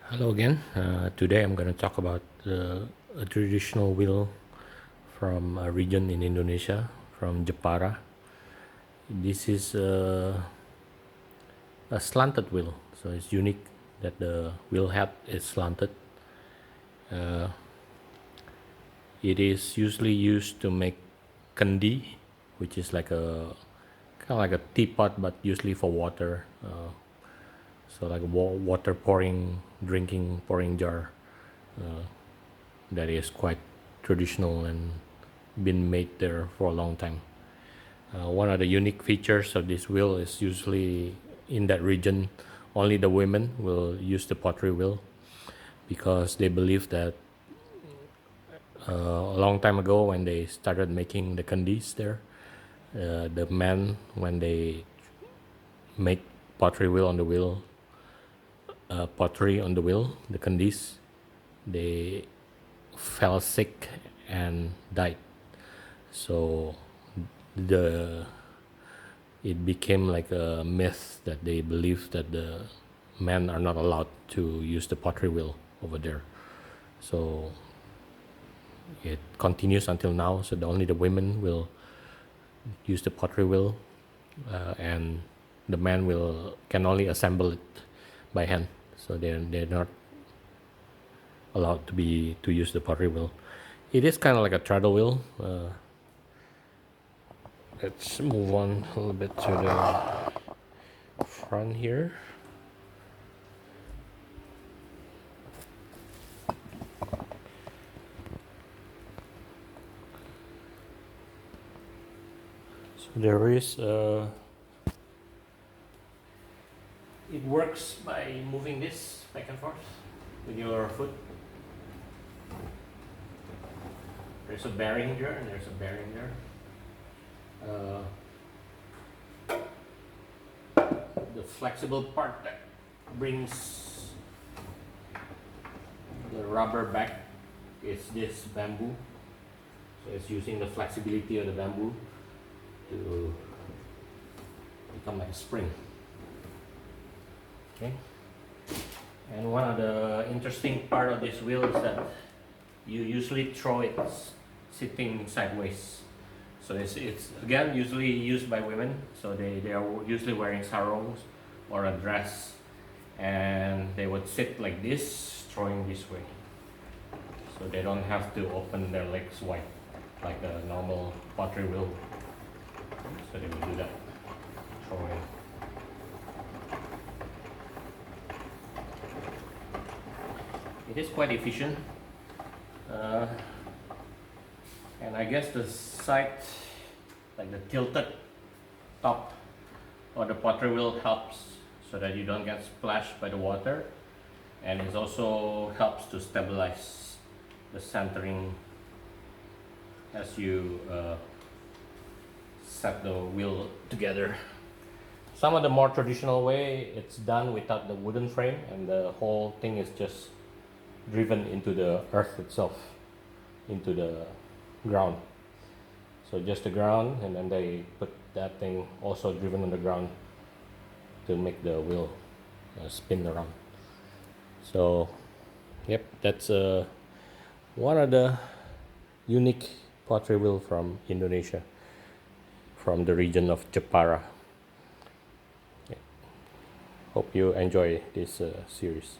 Hello again. Today I'm going to talk about a traditional wheel from a region in Indonesia, from Jepara. This is a slanted wheel, so it's unique that the wheel head is slanted. It is usually used to make kendi, which is like a kind of like a teapot, but usually for water. So like a water pouring, drinking, pouring jar that is quite traditional and been made there for a long time. One of the unique features of this wheel is usually in that region, only the women will use the pottery wheel because they believe that a long time ago when they started making the kandis there, the men, when they make pottery wheel on the wheel, pottery on the wheel, the kandis, they fell sick and died. So the it became like a myth that they believe that the men are not allowed to use the pottery wheel over there. So it continues until now. So only the women will use the pottery wheel, and the men can only assemble it by hand. So they're not allowed to use the pottery wheel. It is kind of like a treadle wheel. Let's move on a little bit to the front here. So there is it works by moving this back and forth with your foot. There's a bearing here and there's a bearing there. The flexible part that brings the rubber back is this bamboo. So it's using the flexibility of the bamboo to become like a spring. Okay. And one of the interesting part of this wheel is that you usually throw it sitting sideways. So it's again usually used by women. So they are usually wearing sarongs or a dress, and they would sit like this, throwing this way. So they don't have to open their legs wide like a normal pottery wheel. So they would do that, throwing. It is quite efficient. And I guess the side, like the tilted top of the pottery wheel, helps so that you don't get splashed by the water, and it also helps to stabilize the centering as you set the wheel together. Some of the more traditional way, it's done without the wooden frame, and the whole thing is just driven into the earth itself, into the ground. So just the ground, and then they put that thing also driven on the ground to make the wheel spin around. So yep, that's one of the unique pottery wheel from Indonesia, from the region of Jepara. Yeah. Hope you enjoy this series.